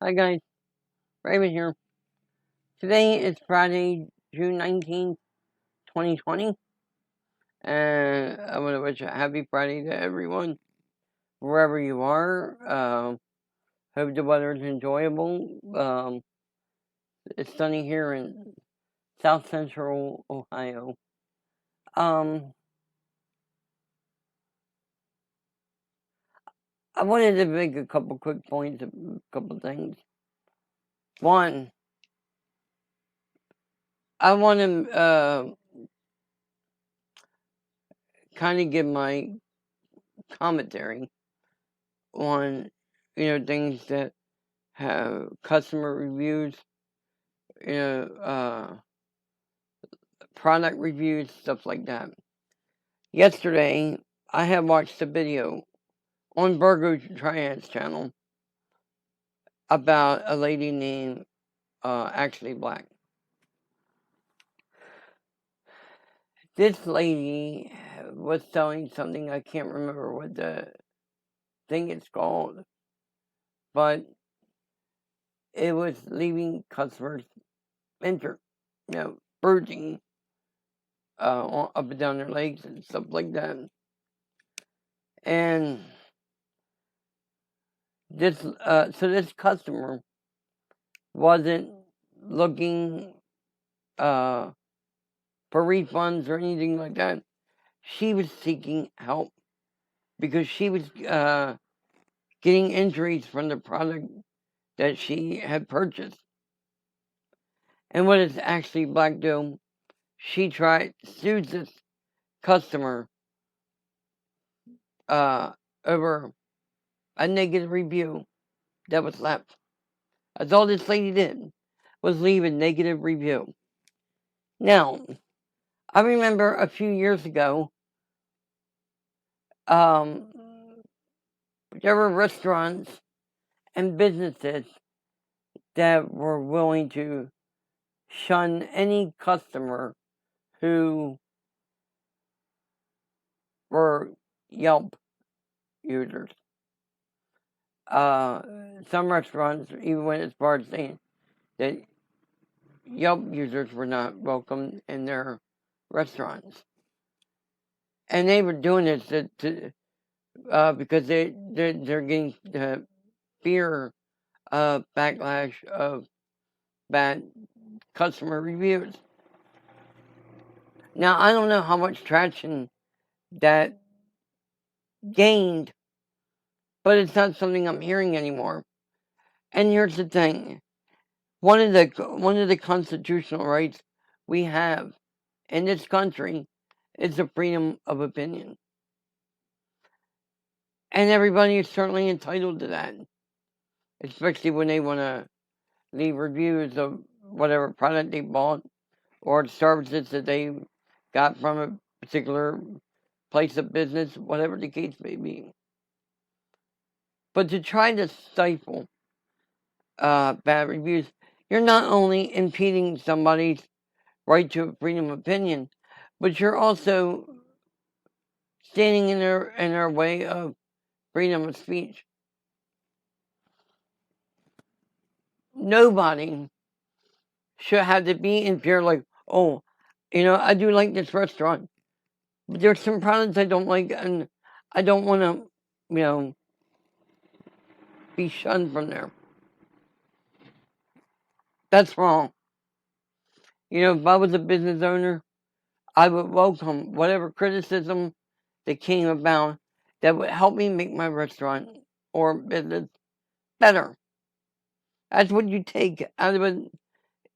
Hi guys, Raven here. Today is Friday, June 19th, 2020, and I want to wish a happy Friday to everyone, wherever you are. Hope the weather is enjoyable. It's sunny here in South Central Ohio. Um, I wanted to make a couple quick points, a couple things. One, I want to kind of give my commentary on, things that have customer reviews, you know, uh, product reviews, stuff like that. Yesterday, I had watched a video on Virgo Triad's channel about a lady named Actually Black. This lady was selling something, I can't remember what the thing it's called, but it was leaving customers injured, bruising up and down their legs and stuff like that. And this customer wasn't looking for refunds or anything like that. She was seeking help because she was getting injuries from the product that she had purchased. And what is Actually Black do? She sued this customer over a negative review that was left. That's all this lady did, was leave a negative review. Now, I remember a few years ago, there were restaurants and businesses that were willing to shun any customer who were Yelp users. Some restaurants even went as far as saying that Yelp users were not welcome in their restaurants. And they were doing this because they're getting the fear of backlash of bad customer reviews. Now, I don't know how much traction that gained, but it's not something I'm hearing anymore. And here's the thing. One of the constitutional rights we have in this country is the freedom of opinion. And everybody is certainly entitled to that, especially when they want to leave reviews of whatever product they bought or services that they got from a particular place of business, whatever the case may be. But to try to stifle bad reviews, you're not only impeding somebody's right to freedom of opinion, but you're also standing in their way of freedom of speech. Nobody should have to be in fear like, oh, I do like this restaurant, but there's some products I don't like, and I don't want to, be shunned from there. That's wrong. If I was a business owner, I would welcome whatever criticism that came about that would help me make my restaurant or business better. That's what you take out of it.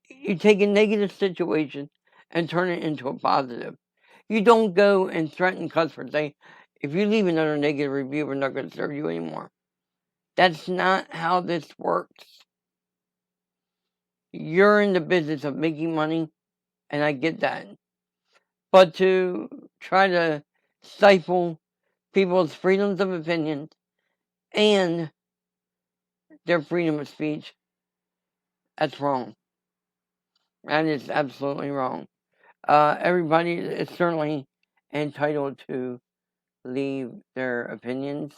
You take a negative situation and turn it into a positive. You don't go and threaten customers, say, if you leave another negative review, we're not going to serve you anymore. That's not how this works. You're in the business of making money, and I get that. But to try to stifle people's freedoms of opinion and their freedom of speech, that's wrong. That is absolutely wrong. Everybody is certainly entitled to leave their opinions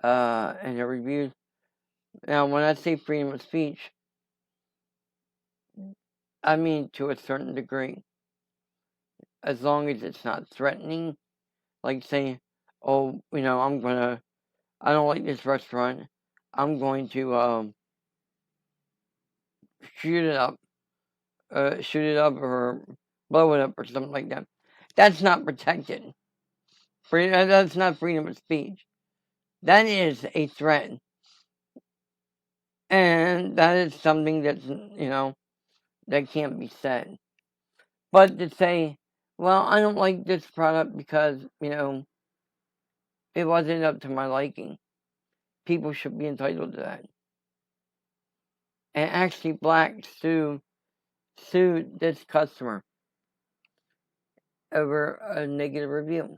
and their reviews, Now, when I say freedom of speech, I mean to a certain degree, as long as it's not threatening. Like saying, oh, I don't like this restaurant. I'm going to shoot it up, or blow it up, or something like that. That's not protected. That's not freedom of speech. That is a threat, and that is something that can't be said. But to say, well, I don't like this product because it wasn't up to my liking. People should be entitled to that. And actually, Black sued this customer over a negative review.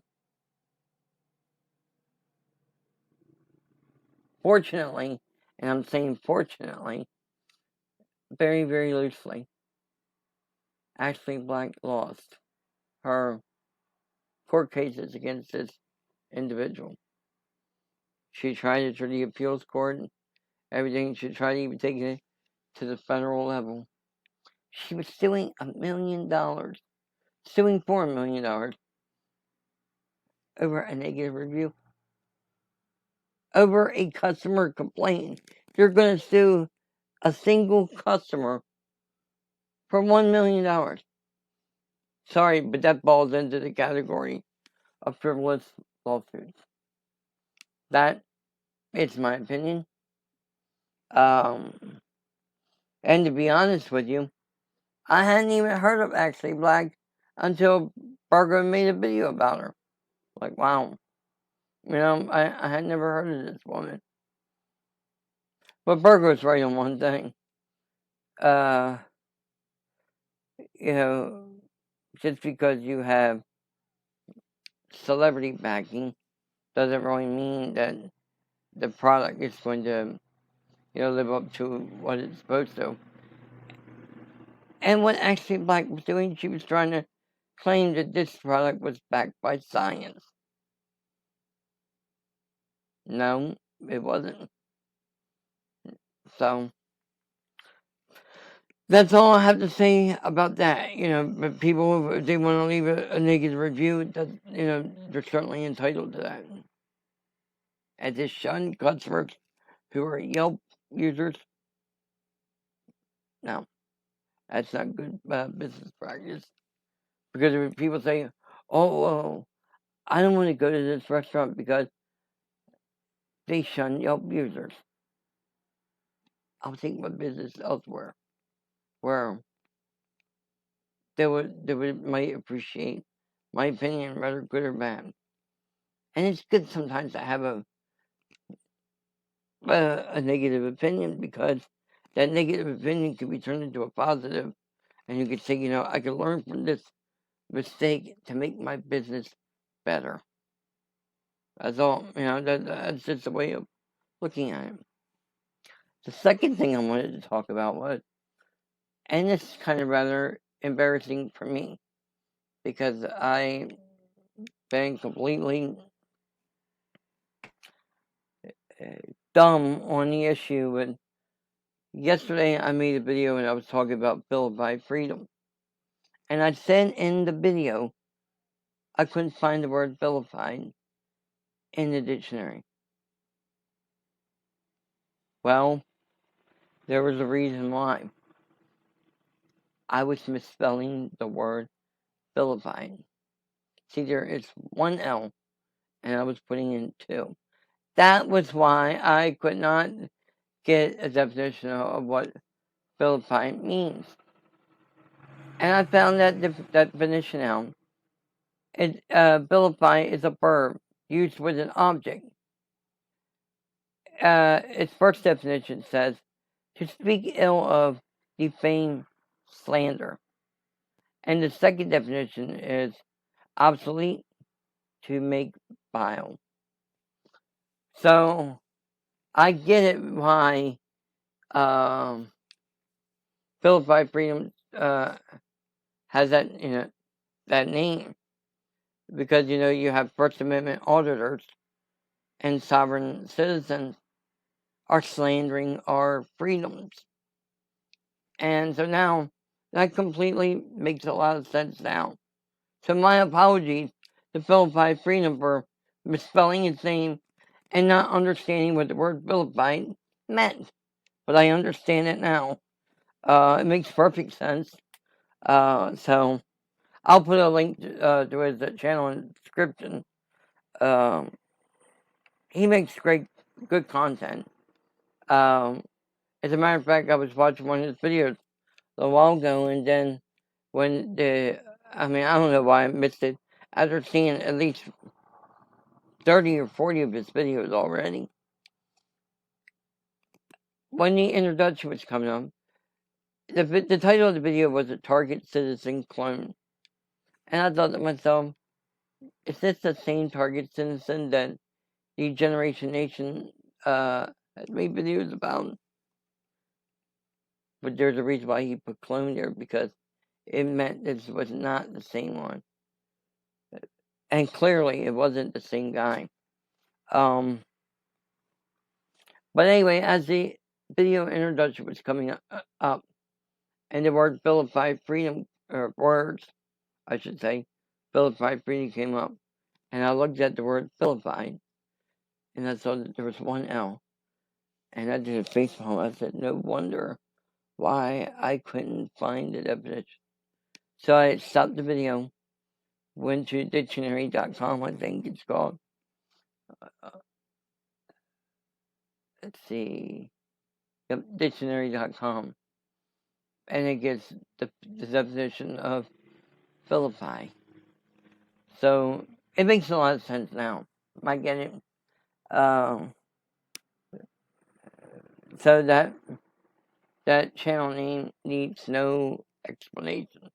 Fortunately, and I'm saying fortunately, very, very loosely, Ashley Black lost her court cases against this individual. She tried it to the appeals court and everything. She tried to even take it to the federal level. She was suing $1 million, suing for $1 million over a negative review, over a customer complaint. You're going to sue a single customer for $1 million. Sorry, but that falls into the category of frivolous lawsuits. That is my opinion. And to be honest with you, I hadn't even heard of Ashley Black until Virgo made a video about her. Like, wow. I had never heard of this woman. But Virgo's right on one thing. Uh, you know, just because you have celebrity backing doesn't really mean that the product is going to, live up to what it's supposed to. And what Ashley Black was doing, she was trying to claim that this product was backed by science. No, it wasn't. So that's all I have to say about that. But people, if they want to leave a negative review, they're certainly entitled to that. And to shun customers who are Yelp users, no, that's not good business practice. Because if people say, oh, I don't want to go to this restaurant because they shun Yelp users, I'll take my business elsewhere, where might appreciate my opinion, whether good or bad. And it's good sometimes to have a negative opinion, because that negative opinion can be turned into a positive, and you can say, I can learn from this mistake to make my business better. That's all. That's just a way of looking at it. The second thing I wanted to talk about was, and this is kind of rather embarrassing for me, because I've been completely dumb on the issue. And yesterday I made a video and I was talking about Vilified Freedom. And I said in the video, I couldn't find the word vilified in the dictionary. Well, there was a reason why. I was misspelling the word vilified. See, there is one L, and I was putting in two. That was why I could not get a definition of what vilified means. And I found that definition out. Vilify is a verb used with an object. Its first definition says, to speak ill of, defame, slander. And the second definition is obsolete, to make vile. So I get it why Vilified Freedom has that name, because you have First Amendment auditors and sovereign citizens are slandering our freedoms. And so now, that completely makes a lot of sense now. So my apologies to Vilified Freedom for misspelling his name and not understanding what the word vilified meant. But I understand it now. It makes perfect sense. So I'll put a link to his channel in the description. He makes good content. As a matter of fact, I was watching one of his videos a while ago, and then I don't know why I missed it. After seeing at least 30 or 40 of his videos already, when the introduction was coming up, the title of the video was a Target Citizen Clone. And I thought to myself, is this the same Target Citizen that the Generation Nation had made videos about? But there's a reason why he put clone there, because it meant this was not the same one. And clearly it wasn't the same guy. But anyway, as the video introduction was coming up, and the word Vilified Freedom, or words, I should say, Vilified Freedom came up, and I looked at the word vilified, and I saw that there was one L, and I did a facepalm. I said, no wonder why I couldn't find the definition. So I stopped the video, went to dictionary.com, I think it's called. Let's see. Yep, dictionary.com. And it gives the definition of Philippi. So it makes a lot of sense now. I get it. So that channel name needs no explanation.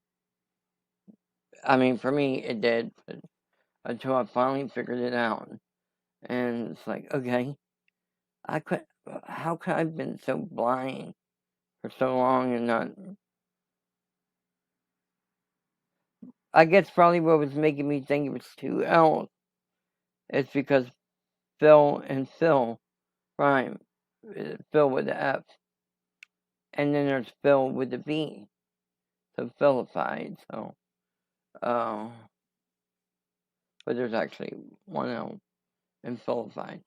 I mean, for me, it did, but until I finally figured it out. And it's like, okay, how could I have been so blind for so long and not... I guess probably what was making me think it was two L's is because Phil and Phil rhyme. Phil with the F. And then there's Phil with the V. So Philified. So, but there's actually one L in Philified.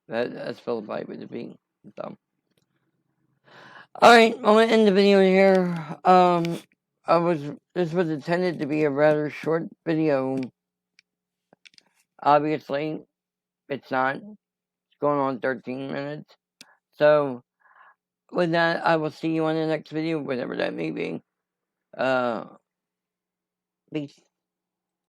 That's Philified with the V. So, alright, I'm going to end the video here. This was intended to be a rather short video. Obviously, it's not. It's going on 13 minutes. So, with that, I will see you on the next video, whatever that may be. Peace.